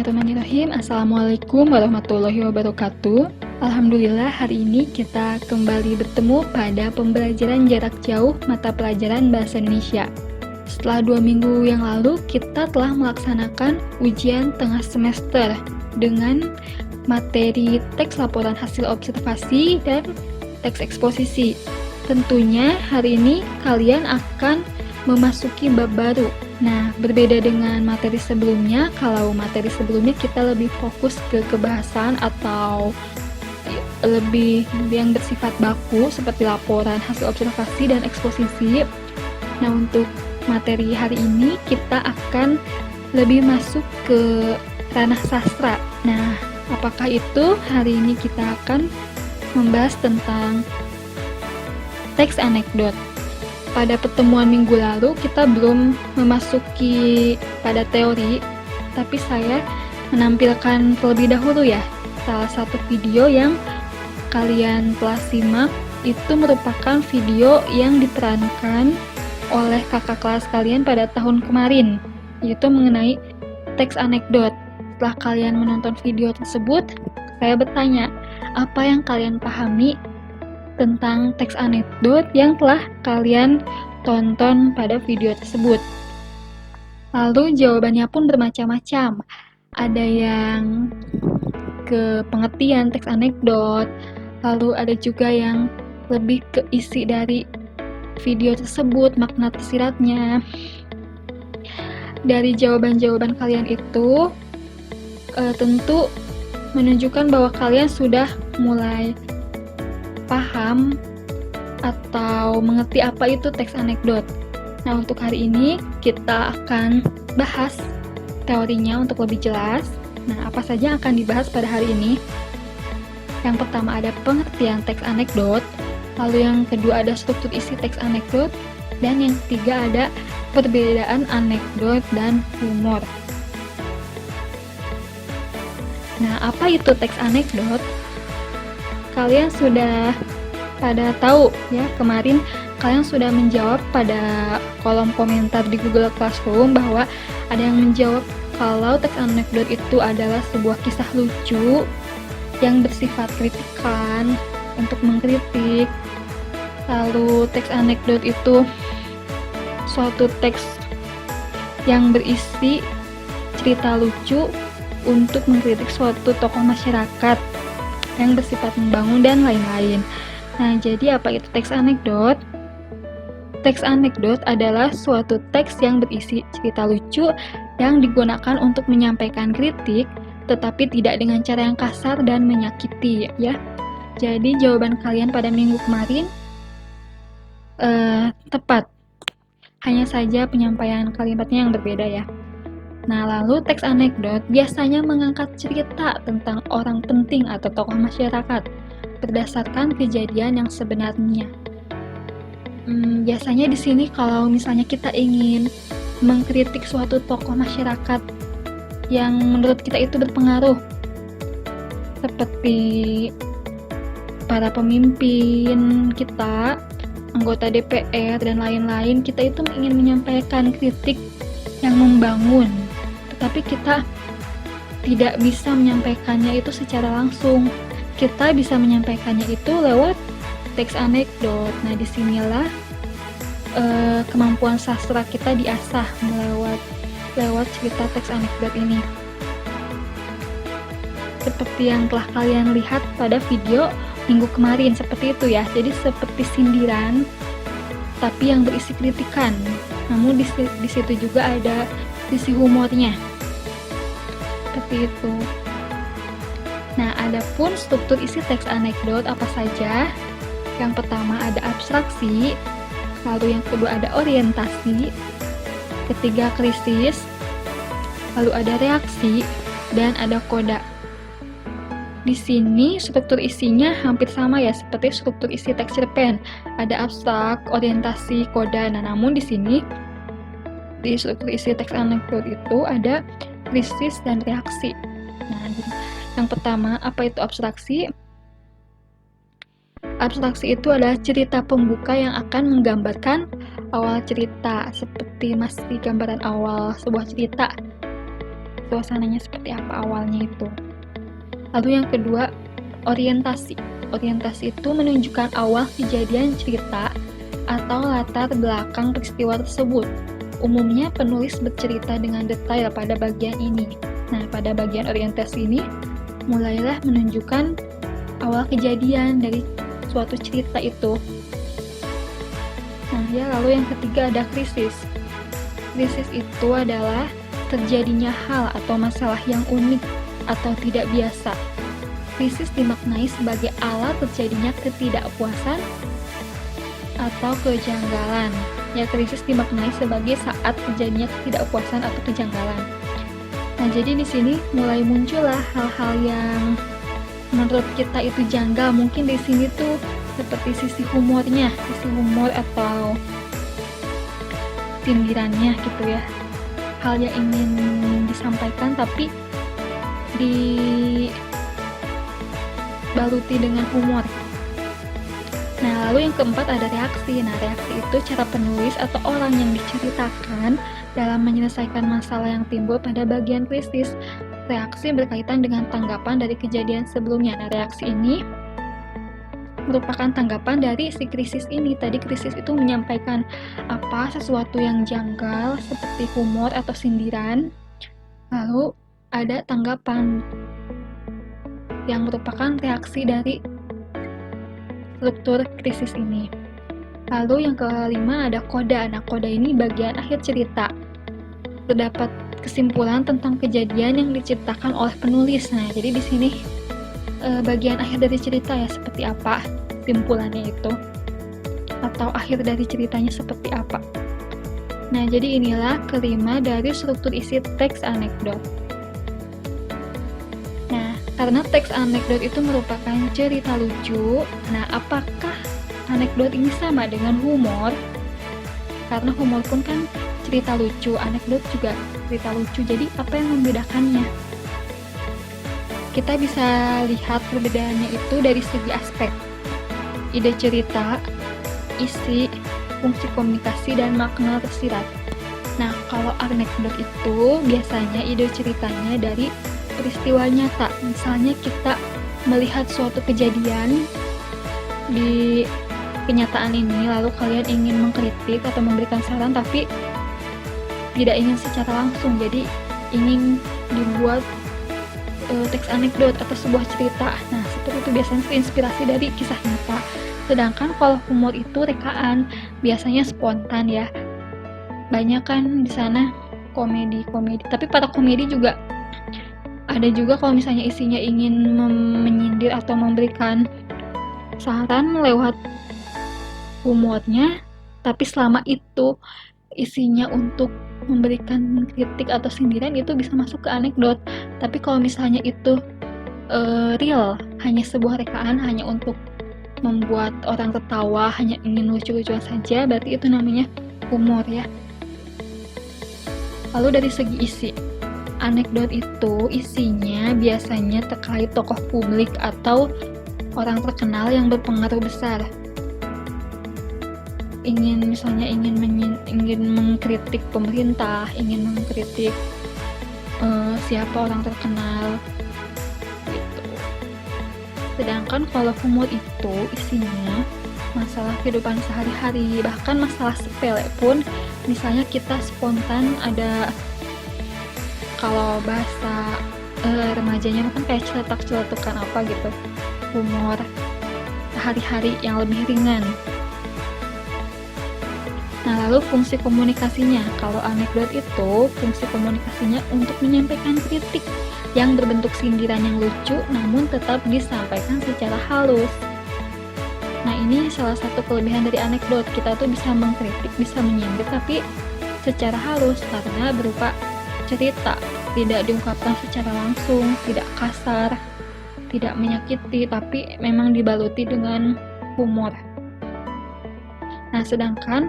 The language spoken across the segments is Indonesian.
Bismillahirrahmanirrahim. Assalamualaikum warahmatullahi wabarakatuh. Alhamdulillah hari ini kita kembali bertemu pada pembelajaran jarak jauh mata pelajaran Bahasa Indonesia. Setelah 2 minggu yang lalu, kita telah melaksanakan ujian tengah semester dengan materi teks laporan hasil observasi dan teks eksposisi. Tentunya hari ini kalian akan memasuki bab baru. Nah, berbeda dengan materi sebelumnya, kalau materi sebelumnya kita lebih fokus ke kebahasan atau lebih yang bersifat baku seperti laporan hasil observasi dan eksposisi. Nah, untuk materi hari ini kita akan lebih masuk ke ranah sastra. Nah, apakah itu? Hari ini kita akan membahas tentang teks anekdot. Pada pertemuan minggu lalu kita belum memasuki pada teori, tapi saya menampilkan terlebih dahulu ya salah satu video yang kalian telah simak. Itu merupakan video yang diperankan oleh kakak kelas kalian pada tahun kemarin, yaitu mengenai teks anekdot. Setelah kalian menonton video tersebut, saya bertanya, apa yang kalian pahami tentang teks anekdot yang telah kalian tonton pada video tersebut. Lalu jawabannya pun bermacam-macam. Ada yang ke pengertian teks anekdot, lalu ada juga yang lebih ke isi dari video tersebut, makna tersiratnya. Dari jawaban-jawaban kalian itu tentu menunjukkan bahwa kalian sudah mulai paham atau mengerti apa itu teks anekdot. Nah, untuk hari ini kita akan bahas teorinya untuk lebih jelas. Nah, apa saja yang akan dibahas pada hari ini? Yang pertama ada pengertian teks anekdot, lalu yang kedua ada struktur isi teks anekdot, dan yang ketiga ada perbedaan anekdot dan humor. Nah, apa itu teks anekdot? Kalian sudah pada tahu ya, kemarin kalian sudah menjawab pada kolom komentar di Google Classroom bahwa ada yang menjawab kalau teks anekdot itu adalah sebuah kisah lucu yang bersifat kritikan untuk mengkritik. Lalu teks anekdot itu suatu teks yang berisi cerita lucu untuk mengkritik suatu tokoh masyarakat yang bersifat membangun dan lain-lain. Nah, jadi apa itu teks anekdot? Teks anekdot adalah suatu teks yang berisi cerita lucu yang digunakan untuk menyampaikan kritik, tetapi tidak dengan cara yang kasar dan menyakiti, ya. Jadi jawaban kalian pada minggu kemarin tepat. Hanya saja penyampaian kalimatnya yang berbeda ya. Nah, lalu teks anekdot biasanya mengangkat cerita tentang orang penting atau tokoh masyarakat berdasarkan kejadian yang sebenarnya. Biasanya di sini kalau misalnya kita ingin mengkritik suatu tokoh masyarakat yang menurut kita itu berpengaruh, seperti para pemimpin kita, anggota DPR dan lain-lain, kita itu ingin menyampaikan kritik yang membangun. Tapi kita tidak bisa menyampaikannya itu secara langsung. Kita bisa menyampaikannya itu lewat teks anekdot. Nah, disinilah kemampuan sastra kita diasah lewat cerita teks anekdot ini. Seperti yang telah kalian lihat pada video minggu kemarin, seperti itu ya. Jadi seperti sindiran, tapi yang berisi kritikan. Namun di situ juga ada sisi humornya. Seperti itu. Nah, adapun struktur isi teks anekdot apa saja? Yang pertama ada abstraksi, lalu yang kedua ada orientasi, ketiga krisis, lalu ada reaksi, dan ada koda. Di sini struktur isinya hampir sama ya, seperti struktur isi teks cerpen. Ada abstrak, orientasi, koda. Nah, namun di sini di struktur isi teks anekdot itu ada krisis dan reaksi. Nah, yang pertama, apa itu abstraksi? Abstraksi itu adalah cerita pembuka yang akan menggambarkan awal cerita, seperti masih gambaran awal sebuah cerita. suasananya seperti apa awalnya itu. Lalu yang kedua, orientasi. Orientasi itu menunjukkan awal kejadian cerita atau latar belakang peristiwa tersebut. Umumnya penulis bercerita dengan detail pada bagian ini. Nah, pada bagian orientasi ini mulailah menunjukkan awal kejadian dari suatu cerita itu. Nah, ya, lalu yang ketiga ada krisis. Krisis itu adalah terjadinya hal atau masalah yang unik atau tidak biasa. Krisis dimaknai sebagai alat terjadinya ketidakpuasan atau kejanggalan. Ya, krisis dimaknai sebagai saat terjadinya ketidakpuasan atau kejanggalan. Nah, jadi di sini mulai muncullah hal-hal yang menurut kita itu janggal. Mungkin di sini tuh seperti sisi humornya, sisi humor atau sindirannya gitu ya. Hal yang ingin disampaikan tapi dibaluti dengan humor. Nah, lalu yang keempat ada reaksi. Nah, reaksi itu cara penulis atau orang yang diceritakan dalam menyelesaikan masalah yang timbul pada bagian krisis. Reaksi berkaitan dengan tanggapan dari kejadian sebelumnya. Nah, reaksi ini merupakan tanggapan dari si krisis ini. Tadi krisis itu menyampaikan sesuatu yang janggal seperti humor atau sindiran. Lalu ada tanggapan yang merupakan reaksi dari struktur krisis ini. Lalu yang kelima ada koda. Nah, koda ini bagian akhir cerita. Terdapat kesimpulan tentang kejadian yang diceritakan oleh penulis. Nah, jadi di sini bagian akhir dari cerita ya seperti apa kesimpulannya itu, atau akhir dari ceritanya seperti apa. Nah, jadi inilah kelima dari struktur isi teks anekdot. Nah, karena teks anekdot itu merupakan cerita lucu, nah apakah anekdot ini sama dengan humor? Karena humor pun kan cerita lucu, anekdot juga cerita lucu, jadi apa yang membedakannya? Kita bisa lihat perbedaannya itu dari segi aspek ide cerita, isi, fungsi komunikasi, dan makna tersirat. Nah, kalau anekdot itu biasanya ide ceritanya dari peristiwa nyata. Misalnya kita melihat suatu kejadian di kenyataan ini, lalu kalian ingin mengkritik atau memberikan saran, tapi tidak ingin secara langsung, jadi ingin dibuat teks anekdot atau sebuah cerita. Nah, seperti itu biasanya terinspirasi dari kisah nyata. Sedangkan kalau humor itu rekaan, biasanya spontan ya. Banyak kan di sana komedi. Tapi pada komedi juga ada juga kalau misalnya isinya ingin menyindir atau memberikan saran lewat humornya, tapi selama itu isinya untuk memberikan kritik atau sindiran, itu bisa masuk ke anekdot. Tapi kalau misalnya itu real, hanya sebuah rekaan, hanya untuk membuat orang tertawa, hanya ingin lucu-lucuan saja, berarti itu namanya humor ya. Lalu dari segi isi, anekdot itu isinya biasanya terkait tokoh publik atau orang terkenal yang berpengaruh besar. Ingin mengkritik pemerintah, ingin mengkritik siapa orang terkenal gitu. Sedangkan kalau humor itu isinya masalah kehidupan sehari-hari, bahkan masalah sepele pun, misalnya kita spontan ada, kalau bahasa remajanya kan kayak celetuk-celetukan apa gitu, humor sehari-hari yang lebih ringan. Nah, lalu fungsi komunikasinya. Kalau anekdot itu, fungsi komunikasinya untuk menyampaikan kritik yang berbentuk sindiran yang lucu, namun tetap disampaikan secara halus. Nah, ini salah satu kelebihan dari anekdot. Kita tuh bisa mengkritik, bisa menyindir, tapi secara halus, karena berupa cerita. Tidak diungkapkan secara langsung, tidak kasar, tidak menyakiti, tapi memang dibaluti dengan humor. Nah, sedangkan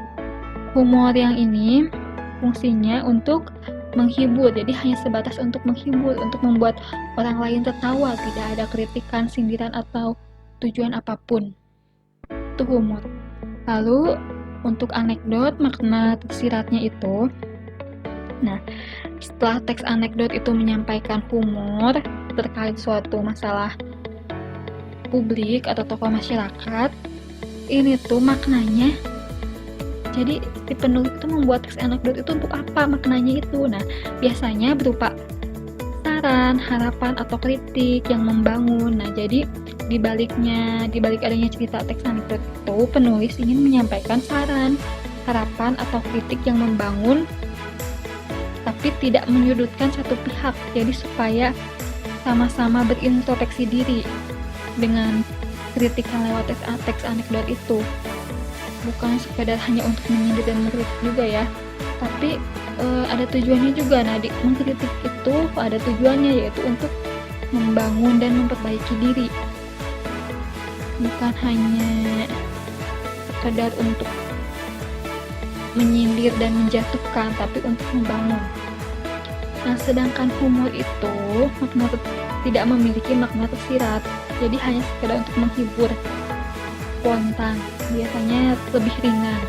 humor yang ini fungsinya untuk menghibur, jadi hanya sebatas untuk menghibur, untuk membuat orang lain tertawa, tidak ada kritikan, sindiran, atau tujuan apapun. Itu humor. Lalu untuk anekdot, makna tersiratnya itu Nah, setelah teks anekdot itu menyampaikan humor terkait suatu masalah publik atau tokoh masyarakat, ini tuh maknanya, jadi si penulis itu membuat teks anekdot itu untuk apa maknanya itu. Nah, biasanya berupa saran, harapan, atau kritik yang membangun. Nah, jadi di balik adanya cerita teks anekdot itu, penulis ingin menyampaikan saran, harapan, atau kritik yang membangun, tapi tidak menyudutkan satu pihak. Jadi supaya sama-sama berintrospeksi diri dengan kritikan lewat teks anekdot itu. Bukan sekedar hanya untuk menyindir dan mengkritik juga ya, tapi ada tujuannya juga. Nah, mengkritik itu ada tujuannya, yaitu untuk membangun dan memperbaiki diri, bukan hanya sekedar untuk menyindir dan menjatuhkan, tapi untuk membangun. Nah, sedangkan humor itu tidak memiliki makna tersirat, jadi hanya sekedar untuk menghibur, spontan, biasanya lebih ringan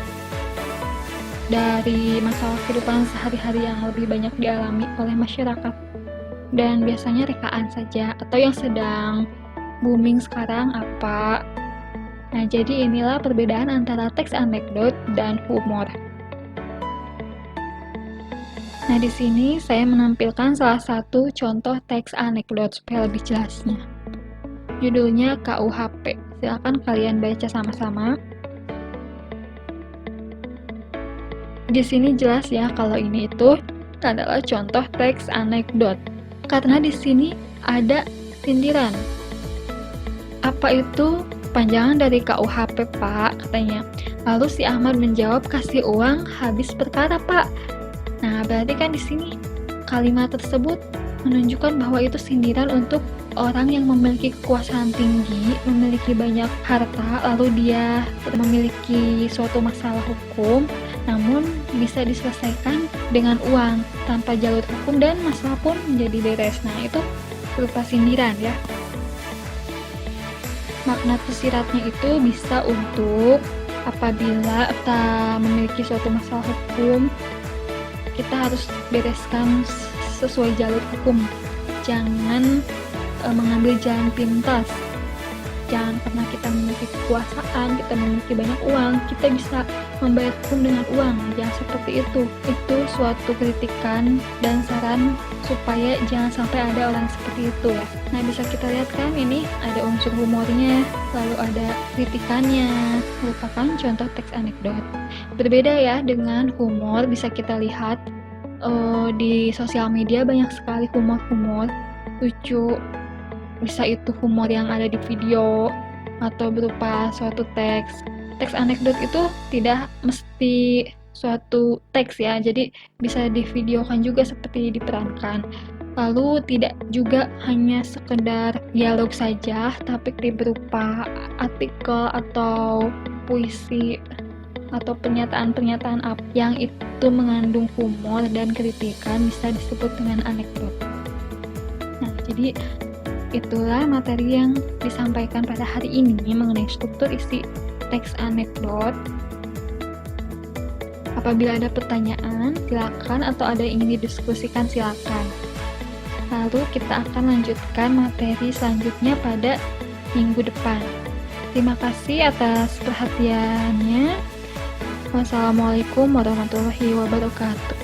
dari masalah kehidupan sehari-hari yang lebih banyak dialami oleh masyarakat, dan biasanya rekaan saja atau yang sedang booming sekarang apa. Nah, jadi inilah perbedaan antara teks anekdot dan humor. Nah, di sini saya menampilkan salah satu contoh teks anekdot supaya lebih jelasnya. Judulnya KUHP. Silakan kalian baca sama-sama. Di sini jelas ya kalau ini itu adalah contoh teks anekdot. Karena di sini ada sindiran. Apa itu panjangan dari KUHP, Pak? Katanya. Lalu si Ahmad menjawab, kasih uang habis perkara, Pak. Nah, berarti kan di sini kalimat tersebut menunjukkan bahwa itu sindiran untuk orang yang memiliki kekuasaan tinggi, memiliki banyak harta, lalu dia memiliki suatu masalah hukum, namun bisa diselesaikan dengan uang tanpa jalur hukum dan masalah pun menjadi beres. Nah, itu berupa sindiran ya. Makna tersiratnya itu bisa untuk apabila kita memiliki suatu masalah hukum, kita harus bereskan sesuai jalur hukum. Jangan mengambil jalan pintas. Jangan karena kita memiliki kekuasaan, kita memiliki banyak uang, kita bisa membayar hukum dengan uang. Jangan seperti itu. Itu suatu kritikan dan saran supaya jangan sampai ada orang seperti itu ya. Nah, bisa kita lihat kan ini ada unsur humornya, lalu ada kritikannya, merupakan contoh teks anekdot. Berbeda ya dengan humor, bisa kita lihat di sosial media banyak sekali humor-humor lucu. Bisa itu humor yang ada di video atau berupa suatu teks. Teks anekdot itu tidak mesti suatu teks ya, jadi bisa divideokan juga seperti diperankan. Lalu tidak juga hanya sekedar dialog saja, tapi berupa artikel atau puisi atau pernyataan-pernyataan yang itu mengandung humor dan kritikan bisa disebut dengan anekdot. Nah, jadi itulah materi yang disampaikan pada hari ini mengenai struktur isi teks anekdot. Apabila ada pertanyaan, silakan, atau ada yang ingin didiskusikan, silakan. Lalu kita akan lanjutkan materi selanjutnya pada minggu depan. Terima kasih atas perhatiannya. Wassalamualaikum warahmatullahi wabarakatuh.